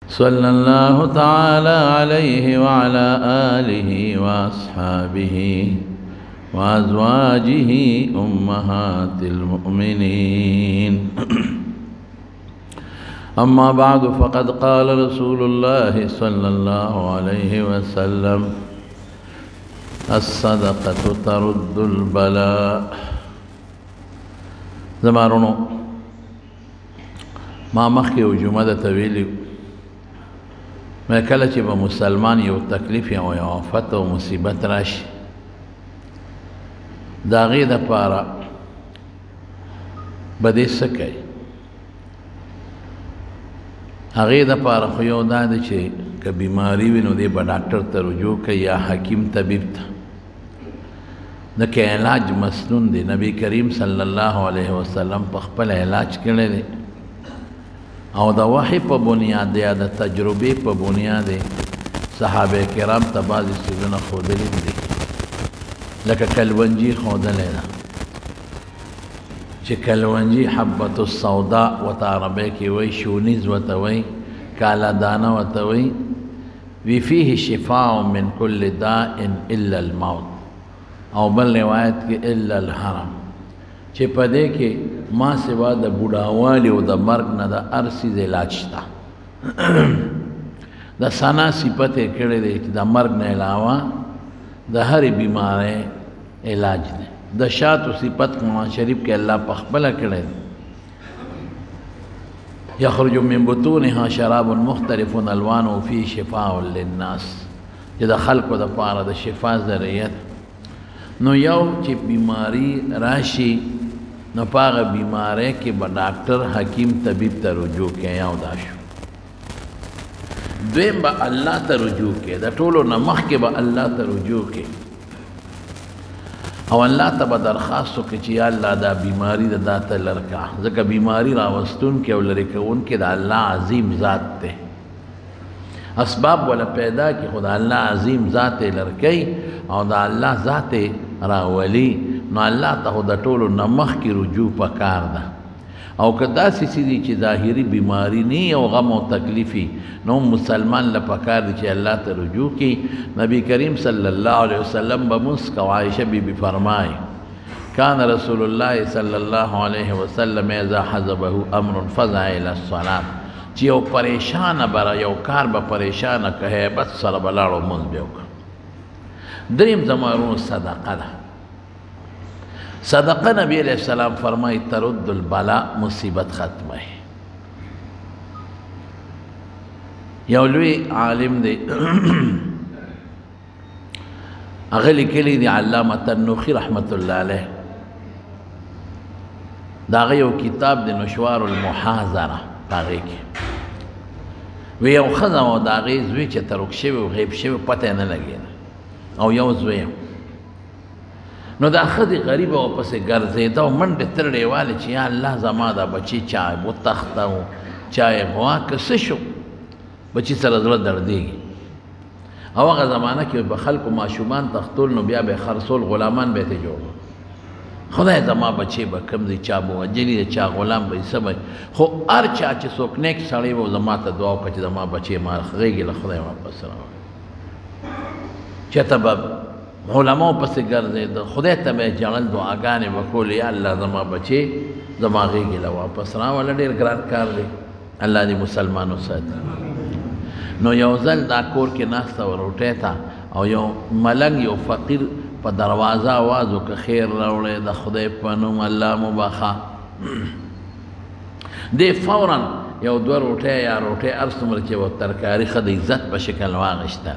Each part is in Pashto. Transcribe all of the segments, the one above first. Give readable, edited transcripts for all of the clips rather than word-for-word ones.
صلى الله تعالى عليه وعلى آله وأصحابه وأزواجه أمهات المؤمنين. أما بعد، فقد قال رسول الله صلى الله عليه وسلم: الصدقة ترد البلاء. زمارونو ما مخي و جمعه تویلی میں کله چې به مسلمان یو تکلیف یا یو آفت او مصیبت راشي، د هغې دپاره به دې څه کوي؟ هغې دپاره خو یو دا دی چې که بیماري وي نو دې به ډاکټر ته رجوع کوي یا حکیم طبیب ته. د که علاج مسنون دی، نبی کریم صلی الله علیه وسلم په خپل علاج کړی دی او د وحی په بنیاد یا د تجربې په بنیاد صحابه کرام ته بعضې څیزونه ښودلي دي، لکه کلونجي ښودلی ده چې کلونجي حبة السوداء ورته عربۍ کې وایي، شونیز ورته وایي، کاله دانه ورته وایي. وی فیه شفاء من کل داء الا الموت، او بل روایت کې الا الحرم، چې په دې کې ما سوا د بوډاوالي او د مرګ نه د هر څیز علاج شته. د ثنا صفت یې کړی دی چې د مرګ نه علاوه د هرې بیمارۍ علاج دی. د شاتو صفت قرآن شریف کې الله په خپله کړی دی: یخرج من بطونها شراب مختلف الوانه فيه شفاء للناس، چې د خلکو دپاره د شفا ذریعه. نو یو چې بیماری راشي نو په هغه بیماری کې به ډاکټر حکیم طبیب ته رجوع کوي، یو دا شو. دویم به الله ته رجوع کوي، د ټولو نه مخکې به الله ته رجوع کوي او الله ته به درخواست وکړي چې یا الله دا بیماری د دا ته لرې کړه، ځکه بیماری راوستونکی او لرې کوونکی د الله عظیم ذات دی. اسباب ولا پیدا کی، خدا الله عظیم ذات لرې کوي او د الله ذات راولي. نو الله ته د ټولو نه مخکې رجوع پکار ده. او که داسې څه دي چې ظاهري بیماری نه او غم او تکلیفي، نو مسلمان له پکار دي چې الله ته رجوع کړي. نبی کریم صلی الله علیه وسلم به مونځ کوي. عایشه بیبي فرمایي: کان رسول الله صلی الله علیه وسلم اذا حزبه امر فزع الى الصلاه، چې یو پریشانه بره یو کار به پریشانه که هیبت سره به لاړو مونځ به وکړه. دریم زمارونو صدقه ده. صدقه نبی علیہ السلام فرمائی ترد البلاء، مصیبت ختمه. یو لوی عالم دی هغه لیکلی دی، علامه تنوخی رحمت الله علیه، د هغه یو کتاب دی نشوار المحاضره، په هغې کې وی یو ښځه وه د هغې زوی چې ترک شوی و غیب شوی، پته یې نه لګېده، او یو زوی نو دا ښځې غریبه ورپسې ګرځېده او منډې ترړې والې چې یا الله زما دا بچي چا وتښته و چا یې غوا که څه شو، بچي سره زړه دردېږي. او هغه زمانه کې به خلکو ماشومان تښتول نو بیا به یې خرڅول، غلامان به یې ته جوړ. خدای زما بچی به کم دی، چا به وجلي دی، چا غلام به یې څه به، خو هر چا چې څوک نیک سړی به زما ته دعا وکړه چې زما بچی ما غېږې له خدای واپس راوړي. چېرته به علماء پسې ګرځېده، خدای ته به یې جړل، دعاګانې به کولې، یا الله زما بچی زما غېږې له واپس راوله. ډېر ګران کار دی، الله دې مسلمانو ساتي. نو یو ځل دا کور کې ناسته وه روټۍ ته، او یو ملنګ یو فقیر په دروازه آواز وکړه: خیر راوړی د خدای په نوم، الله مو بخښه. دې فورا یو دوه روټۍ یا روټۍ هر څومره چې وه ترکاري ښه د عزت په شکل واغېسته،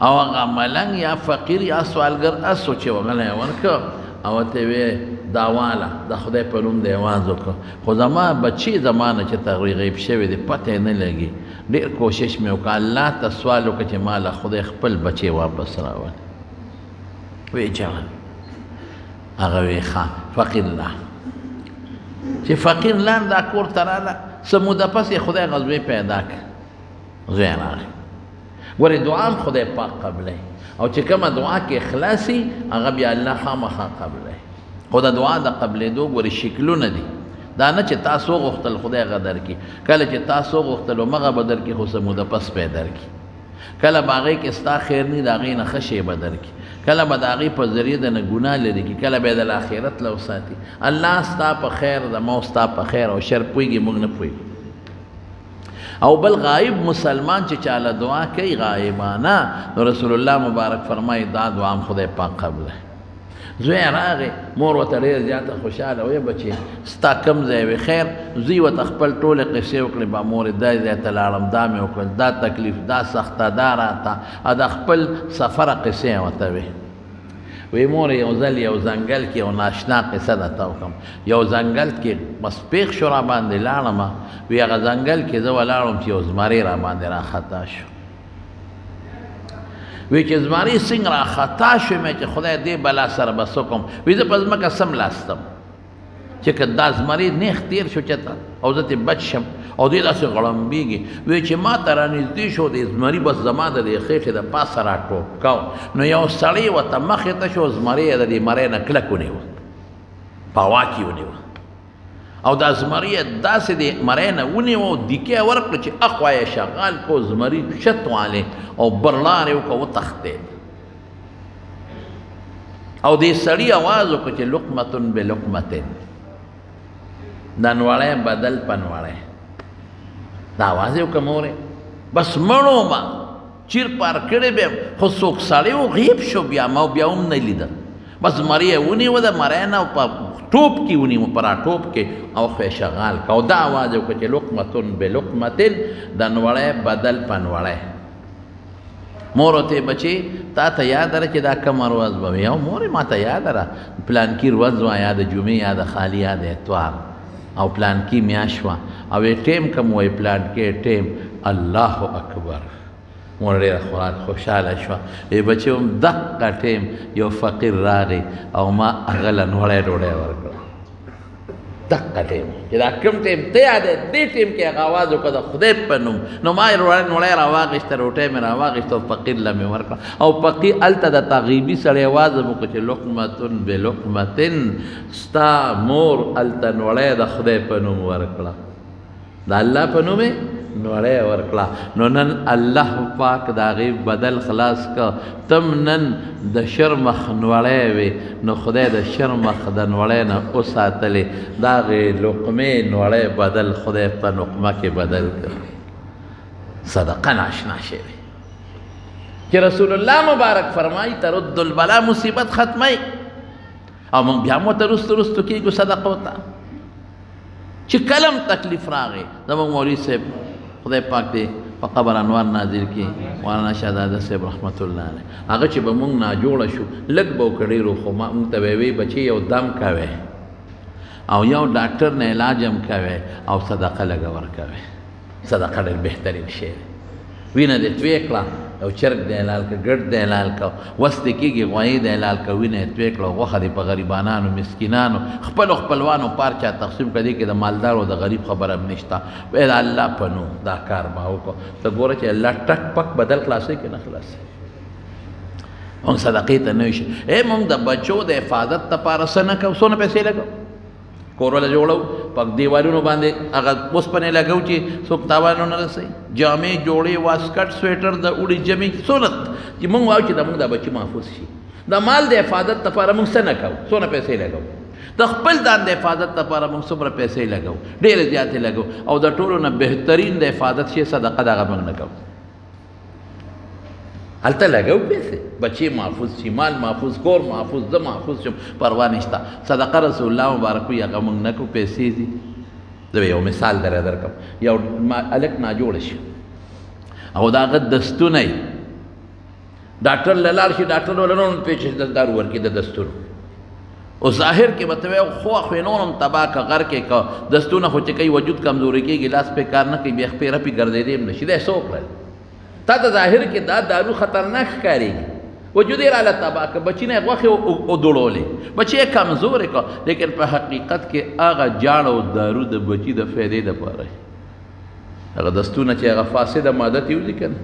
او هغه ملنګ یا فقیر یا سوالګر اس و چې وغلی ورکړه او ورته ویې دا واله د خدای په نوم دې آواز وکړه، خو زما بچي زما نه چې ته غیب شوی دی پته یې نه لګي. ډېر کوشش مې وکړه، الله ته سوال وکړه چې ما له خدای خپل بچی واپس راولي. ویې جړل. هغه ویې ښه فقیر لا چې فقیر لان دا کور ته راله، څه موده پس یې خدای غزوی پیدا کړ، زوی راغی. ګورې دعا هم خدای پاک قبلوي، او چې کومه دعا کې اخلاصي هغه بیا الله خامخا قبلوي. خو د دعا د قبلېدو ګورې شکلونه دي، دا نه چې تاسو غوښتل خدای هغه درکړي کله چې تاسو غوښتل همغه به درکړي خو څه موده پس به یې درکړي کله به هغې کې ستا خیر نه د هغې نه ښه شی به درکړي کله به د هغې په ذریعه د نه ګناه لرې کړي کله به یې د آخرت له وساتي الله ستا په خیر زما او ستا په خیر او شر پوهېږي موږ نه پوهېږو او بل غایب مسلمان چې چاله دعا کوي غایبانه نو رسول الله مبارک فرمایي دا دعا هم خدای پاک قبله زوی راغی مور ورته ډېر زیاته خوشحاله وی بچې ستا کوم ځای وي خیر زوی ورته خپل ټولې قصې وکړې با مورې دا ځای ته لاړم دا مې وکړل دا تکلیف دا سخته دا راته د خپل سفره قصې یې ورته وې وی مور یو ځل یو ځنګل کې یو ناشنا قصه درته وکړم یو ځنګل کې بس پیښ شو را باندې لاړم وی هغه ځنګل کې زه ولاړم چې یو زمری را باندې راخطا شو وی چې زمری څنګه راخطا شو مې چې خدای دې بلا سره بس وکړم وی زه په ځمکه سم لاستم چې که دا زمری نیغ تېر شو چېرته او زه ترې بچ شم او دې داسې غړمبېږي وی چې ما ته رانږدې شو د زمري بس زما د دې خېټې د پاسه راټوپ کو نو یو سړی ورته مخې ته شو زمری یې د دې مرۍ نه کلک ونیوه په هوا کې ونیوه او دا زمری یې داسې د مرۍ نه ونیوه او دیکې ورکړه چې اخوا یې شغال کو زمري شت والې او برلار یې وکړه وتښتېد او دې سړي اواز وکړه چې لقمة بلقمة دا نوړی بدل په نوړی دا आवाज یې وکړه مورې بس مړو ما چیر پار کړی بیم خو څوک سړی و غیب شو بیا ما بیا هم نه لیده بس زمری یې ونیوه د مرۍ نه په ټوپ کې ونیوه په راټوپ کې او خو یې شغال که او دا आवाज یې وکړه چې لقمة بلقمة د نوړی بدل په نوړی مور ورته بچې تا ته یاد ده چې دا کومه ورځ به وي او مورې ما ته یاد ده پلانکي ورځ وه یا د جمعې یا د خالي یا د اتوار او پلانکي میاشت وه او ټیم کوم وایي پلانکي ټیم الله اکبر مور ډېره خوشحاله شوه وی بچې هم دقه ټیم یو فقیر راغی او ما هغه له نوړی ډوډۍ ورکړه دقه ټیم چې دا کوم ټیم ته یاد دی دې ټیم کې هغه آواز وکړه د خدای په نوم نو ما یې نوړی راواخېسته روټۍ مې راواخېسته او فقیر له مې ورکړه او فقیر هلته د تغیبي سړی آواز هم وکړه چې لقمة بلقمة ستا مور هلته نوړی د خدای په نوم ورکړه د الله په نوم یې نوړی ورکړه نو نن الله پاک د هغې بدل خلاص که تم نن د شرمخ نوړی وې نو خدای د شرمخ د نوړی نه وساتلې د هغې لقمې نوړی بدل خدای په نقمه کې بدل کړ صدقه ناشنا شوی چې رسول الله مبارک فرمایي ترد البلا مصیبت ختمی او موږ بیا مو ته رستو رستو کېږو صدقو ته چې کلم تکلیف راغی زموږ مولوي صاحب خدای پاک دې په قبر انوار نازل کړي مولانا شهزاده صاحب رحمت الله علیه هغه چې به موږ ناجوړه شو لږ به وکړه ډېرو خو موږ ته به وی بچې یو دم کوئ او یو ډاکټر نه علاج هم کوئ او صدقه لږه ورکوئ صدقه ډېر بهترین شی دی وینه دې توی کړه او چرګ دې حلال کړه ګډ دې حلال کړه وس دې کېږي غوایي دې حلال کړه وینه یې توی کړه غوښه دې په غریبانانو مسکینانو خپلو خپلوانو پار چا تقسیم کړه دې کې د مالدار او د غریب خبره هم نشته وایي د الله په نوم دا کار ما وکړو ته ګوره چې الله ټک پک بدل خلاصوي که نه خلاصوي موږ صدقې ته نه وي موږ د بچو د حفاظت دپاره څه نه کوو څونه پیسې لګوو کور ولا جوړو پک دیوالونو باندې هغه اوسپنې لګو چې څوک تاوان ونه رسوي جامې جوړې واسکټ سویټر د اوړي جمې سونه چې موږ وایو چې زموږ دا بچي محفوظ شي د مال د حفاظت لپاره موږ څه نه کوو څونه پیسې لګو د خپل ځان د حفاظت لپاره موږ څومره پیسې لګو ډېرې زیاتې لګو او د ټولو نه بهترین د حفاظت شي صدقه دغه موږ نه کوو هلته لګو پیسې بچې محفوظ شي مال محفوظ کور محفوظ زه محفوظ شم پروا نشته صدقه رسول الله مبارک وي هغه موږ نه کوو پیسې دي زه به یو مثال درکړم یو هلک ناجوړه شي او د هغه دستونه یې ډاکټر له لاړ شي ډاکټر وله نور پیچې دارو ورکړي د دستونو او ظاهر کې به ته وایې خو خو نور هم تباه که غر کې که دستونه خو چې کوي وجود کمزوري کېږي لاس پې کار نه کوي بیا خپې رپې ګرځېدی هم نه شي دی څه وکړل تا ته ظاهر کې دا دارو خطرناک ښکارېږي وجود یې راله تباه که بچي نه یې غوښې ودوړولې بچي یې کمزورې که لیکن په حقیقت کې هغه جاړه او دارو د بچي د فایدې دپاره هغه دستونه چې هغه فاسده ماده تېوځي که نه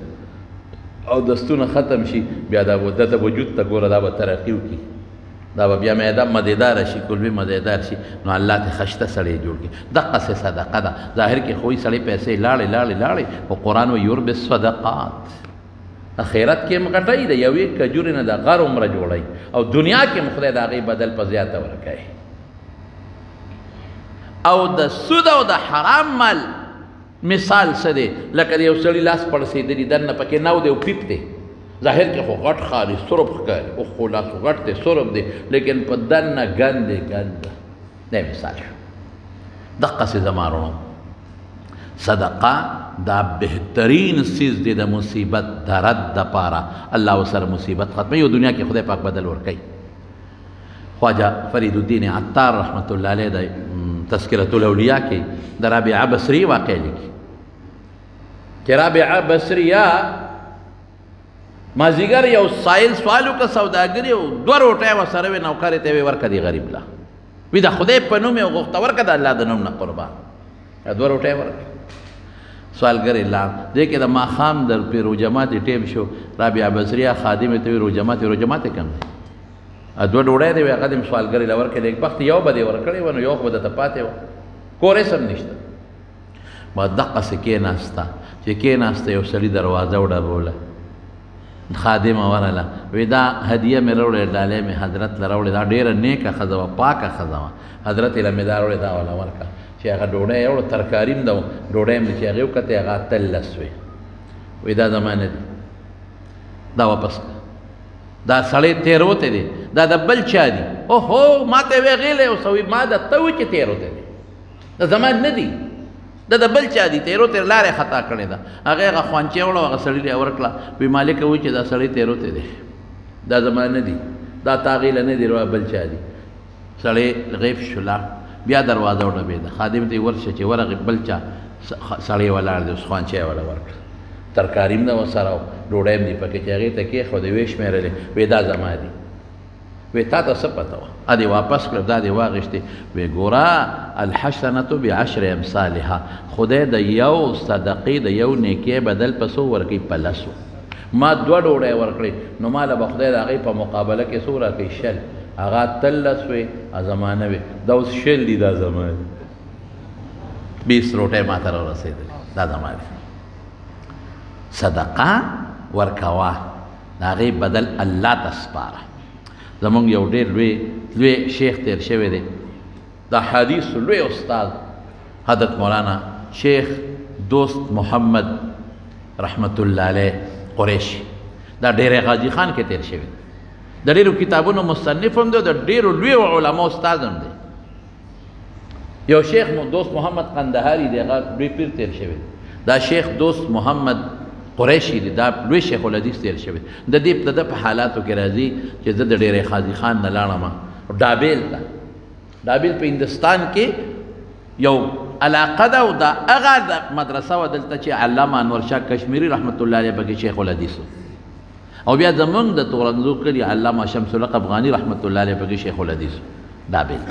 او دستونه ختم شي بیا دا د وجود ته ګوره دا به ترقي وکړي دا به بیا معده مزیدار شي کولمې مزیدار شي نو الله ته خشته سړی جوړ کړي دقسې صدقه ده ظاهر کې خو یې سړی پیسې لاړې خو قرآن وایي یربي الصدقات اخرت کې هم غټوي د یوې کجورې نه د غر عمره جوړوي او دنیا کې هم خدای د هغې بدل په زیاته ورکوي او د سود او د حرام مال مثال څه دی لکه د یو سړي لاس پړسېدلي دننه پکې نو دی او پیپ دی ظاهر کې خو غټ ښکاري سرب ښکاري او خو لاس غټ دی سرب دی لیکن په دننه ګند دی ګند دی مثال شو دقسې زما وروڼو صدقه دا بهترین چیز دی د مصیبت د رد دپاره الله ورسره مصیبت ختموي او دنیا کې خدای پاک بدل ورکوي خواجه فرید الدین عطار رحمت الله علیه د تذکرة الاولیاء کې د رابعه بصري واقع لیکي چې رابعه بصریه مازدیګر یو سایل سوال وکړه سوداګري او 2 روټۍ ورسره وې نوکر ته یې ورکړه دې غریب له وي د خدای په نوم یې وغوښته ورکړه د الله د نوم نه قربان 2 روټۍ ورکړه سوالګرې لاړ دې کې د ماښام د پیرو جماعت ټیم شو رابعه بصریه خادمې ته وي رو جماعت یې کم دی 2 ډوډۍ دی هغه دې سوالګرې له ورکړې یک وخت یو به دې ورکړې وه نو یو خو به درته پاتې وه کورس هم نشته ما دقسې کېناسته چې کېناسته یو سړي دروازه وډبوله خادمه ورله وی دا هدیه مې راوړې ډالۍ مې حضرت له راوړې دا ډېره نیکه ښځه وه پاکه ښځه وه حضرت یې له مې دا راوړې دا وله ورکړه چې هغه ډوډۍ یې وړه ترکاري هم ده ډوډۍ هم ده چې هغې وکتې هغه 18 وې وی دا زما نه دي دا واپس کړه دا سړی تېروتی دی دا د بل چا دي اوهو ما ته یې وی غیلی اوسه وی ما درته وی چې تېروتی دی دا زما نه دي دا د بل چا دي تېروتی لارې خطا کړې ده هغې هغه خوانچې وړه هغه سړي له ورکړه وی مالکه وایي چې دا سړی تېروتی دی دا زما نه دي دا تا هغې له نه دي بل چا دي سړی غیب شو لاړ بیا دروازه وډبېده خادم ته یې ورشه چې ورغې بل چا سړی ولاړ دی اوس خوانچه یې وله ورکړه ترکاري هم ده ورسره ډوډۍ هم دي پکې چې هغې ته کېښودې ویې شمېرلې وی دا زما دي وی تا ته څه پته وه ا دې واپس کړه دا دې واغېښتې وی ګوره الحسنة بعشر امثالها خدای د یو صدقې د یو نیکۍ بدل په څو ورکوي په 10 ما 2 ډوډۍ ورکړې نو ما له به خدای د هغې په مقابله کې څو راکوي 10 هغه 13 وې زما نه وې دا اوس 10 دي دا زما دي 20 روټۍ ما ته راورسېدلې دا زما دي صدقه ورکوه د هغې بدل الله ته سپاره زمونږ یو ډېر لوی شیخ تیر شوی دی د حدیثو لوی استاد حضرت مولانا شیخ دوست محمد رحمت الله علیه قریشي دا ډېر غازي خان کې تیر شوی دی د ډېرو کتابونو مصنف هم دی د ډېرو لوی علما استاد هم دی یو شیخ دوست محمد قندهاري دی هغه لوی پیر تیر شوی دی دا شیخ دوست محمد قریشي دی دا لوی شیخ الحدیث تیر شوی د دې په حالاتو کې راځي چې زه د ډېرې غازي خان نه لاړم ډابیل ته ډابیل په هندوستان کې یو علاقه ده او دا هغه مدرسه وه دلته چې علامه انورشاه کشمیري رحمت الله علیه پکې شیخ الحدیث او بیا زمونږ د تورنزو کلي علامه شمس الحق افغاني رحمت الله علیه پکې شیخ الحدیث ډابیل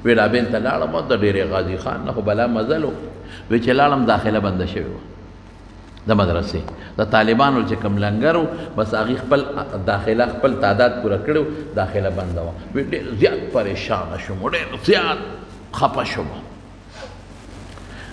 وی ډابیل ته لاړم د ډېرې غازي خان نه خو بلا مزل وی چې لاړم داخله بنده شوې وه د مدرسې د طالبانو چې کوم لنګر و بس هغې خپل داخله خپل تعداد پوره کړی داخله بنده وه وی ډېر زیات پریشانه شوم ډېر زیات خفه شوم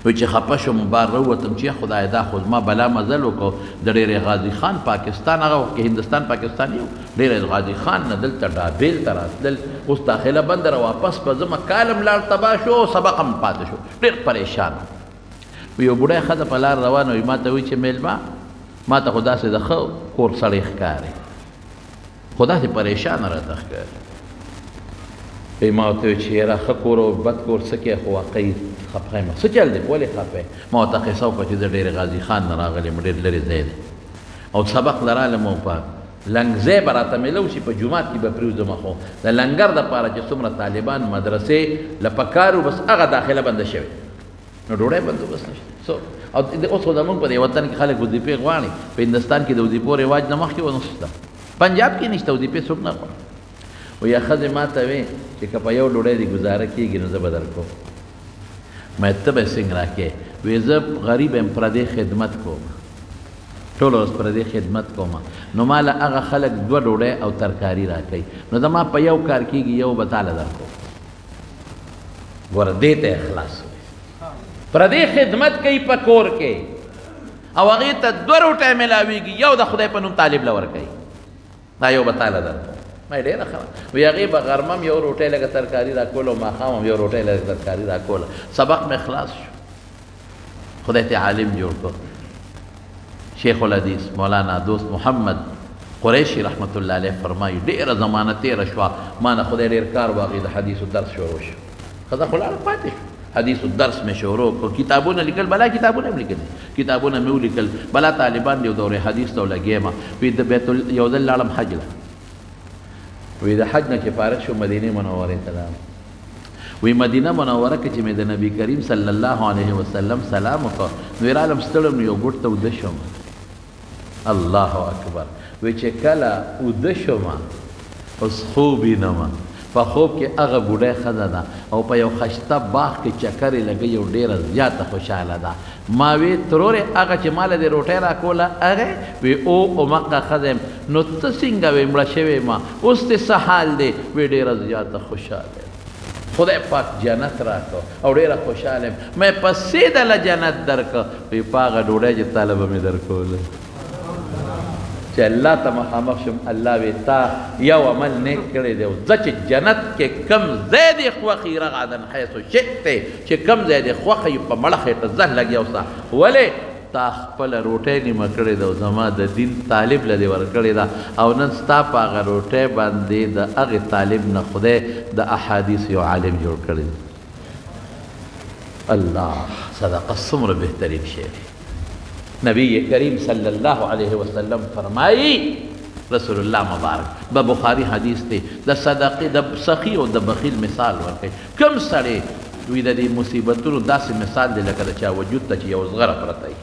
وی چې خفه شوم بار راووتم چې خدای دا خو زما بلا مزل وکړو د ډېرې غازي خان پاکستان هغه وخت کې هندوستان پاکستان یو ډېرې غازي خان نه دلته ډابیل ته راتلل اوس داخله بنده را واپس په زما کالم لاړ تباه شو سبق هم پاتې شو ډېر پریشان یو بوډۍ ښځه په لار روانه وي ما ته وایي چې میلمه ما ته خو داسې د ښه کور سړی ښکاري خو داسې پریشانه راته ښکاري وایي ما ورته وایي چې یاره ښه کور او بد کور څه کې خو واقعي خفه یم څه چل دی ولې خفه ما ورته قصه وکړه چې زه ډېر غازي خان نه راغلی یم ډېر لرې ځای دی او سبق له رالم او په لنګځای به راته میلو شي په جومات کې به پرېوځم خو د لنګر دپاره چې څومره طالبان مدرسې له پکار بس هغه داخله بنده شوې نو ډوډۍ بندوبست نشته او اوس خو زمونږ په دې وطن کې خلک وظیفې غواړي په هندوستان کې د وظیفو رواج نه مخکې ونشته پنجاب کې نشته وظیفې څوک نه غواړي وایي ښځې ما ته وې چې که په یو ډوډۍ دې ګزاره کېږي نو زه به درکوم ما ته به څنګه راکې وایي زه غریب یم پردې خدمت کوم ټول ورځ پردې خدمت کوم نو مال هغه خلک دوه ډوډۍ او ترکاري راکوي نو زما په یو کار کېږي یو به تاله درکو ګوره دې ته اخلاص وایي پردې خدمت کوي په کور کې او هغې ته دوه روټۍ میلاویږي یو د خدای په نوم طالب له ورکوي دا یو به تاله درکو ما ډېره ښه وایي هغې به غرمه م یو روټۍ لږه ترکاري راکوله او ماښام هم یو روټۍ لږه ترکاري راکوله سبق مې خلاص شو خدای ته عالم جوړ کړ شیخ الحدیث مولانا دوست محمد قریشی رحمت الله علیه فرمایي ډېره زمانه تېره شوه ما نه خدای ډېر کار واغې د حدیثو درس شروع شو ښځه خو لاړه پاتې شو حدیثو درس مې شروع کړو کتابونه لیکل بلا کتابونه هم لیکل کتابونه مې ولیکل بلا طالبان یو دورې حدیث ته ولګېم وی د بیت یو ځل لاړم حج له وی د حج نه چې فارغ شو مدینې منورې ته لاړم وی مدینه منوره کې چې مې د نبی کریم صلی الله علیه وسلم سلام وکړ نو یې رالم ستړم نو یو ګوټ ته وده شوم الله اکبر وی چې کله وده شوم اوس خوب وینم په خوب کې هغه بوډۍ ښځه ده او په یو ښایسته باغ کې چکر یې لګوي او ډېره زیاته خوشحاله ده ما وی ترورې هغه چې ماله دې روټۍ راکوله هغې وی او مقه ښځه یم نو ته څنګه وې مړه شوې ما اوس دې څه حال دی وی ډېره زیاته خوشحاله خدای پاک جنت راکړو او ډېره خوشحاله یم مې پسې دله جنت درکړه وی په هغه ډوډۍ چې تاله به مې درکوله چې الله ته مخامخ شم الله وی تا یو عمل نیک کړی دی ځه چې جنت کې کم ځای دې خوښي رغدن حیث شئت چې کم ځای دې خوښي په مړه خېټه زه لګیا اوسه ولې تا خپله روټۍ نیمه کړې ده او زما د دین طالب له دې ورکړې ده او نن ستا په هغه روټۍ باندې د هغې طالب نه خدای د احادیث یو عالم جوړ کړی دی الله صدقه څومره بهترین شی دی نبی کریم صلی الله علیه وسلم فرمایي رسول الله مبارک به بخاری حدیث دی د صدقې د سخي او د بخیل مثال ورکوي کوم سړی دوی د دې مصیبتونو داسې مثال دی لکه د چا وجود ته چې یو زغره پرته وي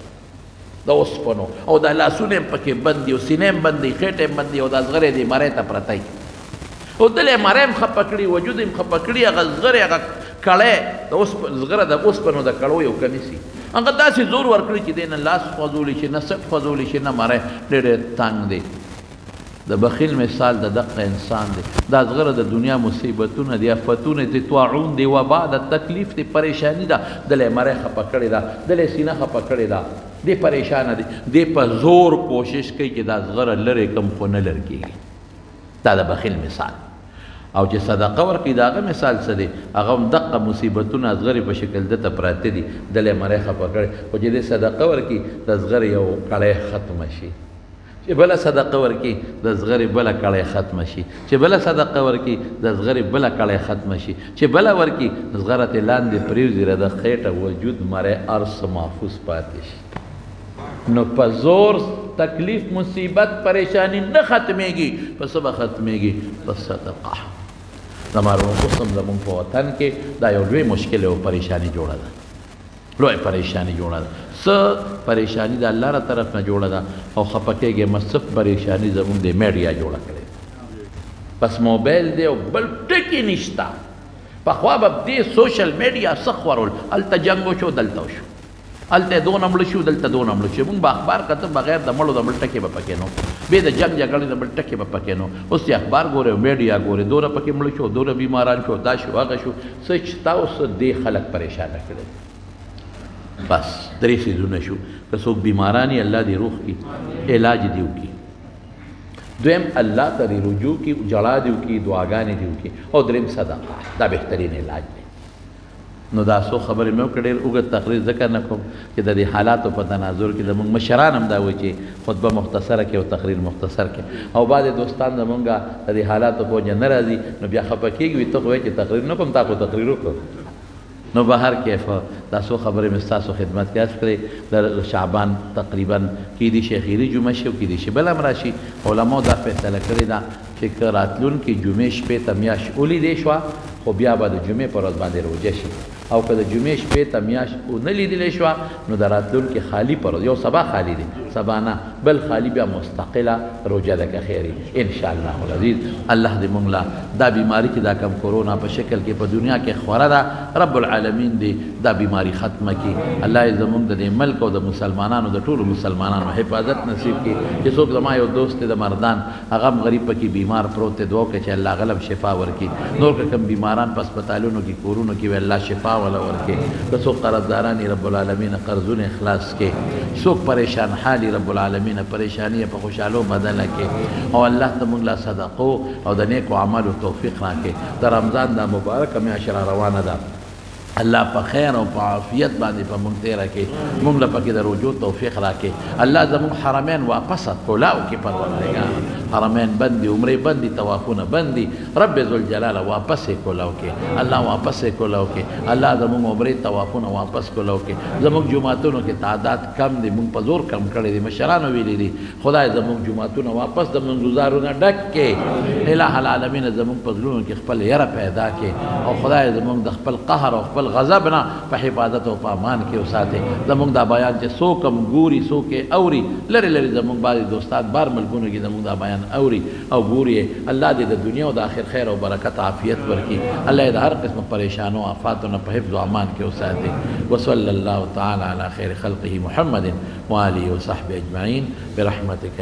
د اوسپنو او دا لاسونه هم پکې بند دي او سینې هم بند دي خېټې هم بند دي او دا زغرې دې مرۍ ته پرته وي او دلې مرۍ هم خپه کړي وجود هم خپه کړي هغه زغرې هغه کړی د زغره د اوسپنو د کړو یو کمی سي هغه داسې زور ورکړي چې دی نه لاس خوځولی شي نه سټ خوځولی شي نه مرۍ ډېر تنګ دی د بخیل مثال د دقه انسان دی دا زغره د دنیا مصیبتونه دي آفتونه دي طاعون دی وبا د تکلیف دی پریشانی ده دلې مرۍ خپه کړې ده دلې سینه خپه کړې ده دی پریشانه دی دی په زور کوشش کوي چې دا زغره لرې کم خو نه لر کېږي دا د بخیل مثال او چې صدقه ورکړي د هغه مثال څه دی هغه هم دقه مصیبتونه زغرې په شکل دته پراته دي دلې مرۍ خپه کړې خو چې دې صدقه ورکړي د زغرې یو کړی ختمه شي چې بله صدقه ورکړي د زغرې بله کړی ختمه شي چې بله صدقه ورکړي د زغرې بله کړی ختمه شي چې بله ورکړي زغره ترې لاندې پرېوځي د خېټه وجود مرۍ هر څه محفوظ پاتې شي نو په زور تکلیف مصیبت پریشانی نه ختمېږي په څه به ختمېږي په صدقه زموږ قسم زموږ په وطن کې دا یو لوی مشکل او پریشانی جوړه ده لوی پریشانی جوړه ده څه پریشانی د الله را طرف نه جوړه ده او خفه کېږي مصف پریشانی زموږ د میډیا جوړه کړې بس موبایل دی او بل ټکي نشته پخوا به دې سوشل میډیا څه خورول هلته جنګ وشو دلته وشو هلته دونه مړه شو دلته دونه مړه شو موږ به اخبار کته بغیر د مړو د بل ټکي به پکې نو بې د جنګ جګړې د بل ټکي به پکې نو اوس چې اخبار ګورې او میډیا ګورې دونه پکې مړه شو دونه بیماران شو دا شو هغه شو څه چې تاسو دې خلک پریشانه کړي بس درې څیزونه شو که څوک بیماران یې الله دې روغ کړي علاج دې وکړي دویم الله ته دې رجوع کړي جړا دې وکړي دعاګانې دې وکړي او دریم صدقه دا بهترین علاج دی نو دا څو خبرې مې وکړې ډېر اوږد تقریر ذکر نه کوم چې د دې حالاتو په تناظر کې زموږ مشران هم دا وایي چې خطبه مختصره کړي او تقریر مختصر کړي او بعضې دوستان زمونږ د دې حالاتو په وجه نه راځي نو بیا خفه کېږي ته خو وایې چې تقریر نه کوم تا خو تقریر وکړو نو به هر کیف دا څو خبرې مې ستاسو خدمت کې عرض کړې د شعبان تقریبا کیدای شي اخري جمعه شي او کیدای شي بله هم راشي علماو دا فیصله کړې ده چې که راتلونکي جمعې شپې ته میاشت ولیدې شوه خو بیا به د جمعې په ورځ باندې روژه شي او که د جمعې شپې ته میاشت ونه لیدلی شوه نو د راتلونکي خالي پر یو سبا خالي دی سبا نه بل خالي بیا مستقله روژه ده که خیري انشاءالله العزیز. الله دې موږ له دا بیماري چې دا کم کورونا په شکل کې په دنیا کې خوره ده رب العالمین دې دا بیماری ختمه کړي. الله یې زموږ د دې ملک او د مسلمانانو د ټولو مسلمانانو حفاظت نصیب کړي. چې څوک زما یو دوست دی د مردان هغه هم غریب پکې بیمار پروت دی دعا وکړه چې الله غلب شفا ورکړي. نور که کوم بیماران په هسپتالونو کې کورونو کې وي الله شفا ولا ورکړي. که څوک قرضداران رب العالمین قرضونه اخلاص کړي. څوک پریشان حالي رب العالمین پریشانی په خوشحالو بدله کړي. او الله ته موږ له صدقو او د نیکو اعمالو توفیق راکړي. د رمضان دا مبارکه میاشت را روانه ده الله په خیر او په عافیت باندې په موږ تېره کړي. موږ له پکې د رجوع توفیق راکړي. الله زموږ حرمین واپس کولاو کې پروردګار حرمین بندي عمرې بندي طوافونه بندي رب ذوالجلال واپس کولاو کې الله واپس کولاو کې الله زموږ عمرې طوافونه واپس کولاو کې. زموږ جمعتونو کې تعداد کم دي موږ په زور کم کړی دي مشرانو ویلي دي خدای زموږ جمعتونه واپس د منځګزارونه ډک کې. الہ العالمین زموږ په زړونو کې خپل یره پیدا کې او خدای زموږ د خپل قهر او خپل غضب نه په حفاظت او په امان کې وساتي. زموږ دا بیان چې څوک هم ګوري څوک یې اوري لرې لرې زموږ بعضې دوستان بار ملکونو کې زموږ دا بیان اوري او ګوري. الله دې د دنیا او د آخر خیر او برکت عافیت ورکړي. الله یې د هر قسم پریشانو آفاتو نه په حفظ او امان کې وساتي. وصلی الله تعالی علی خیر خلقه محمد و آله و صحبه اجمعین برحمتک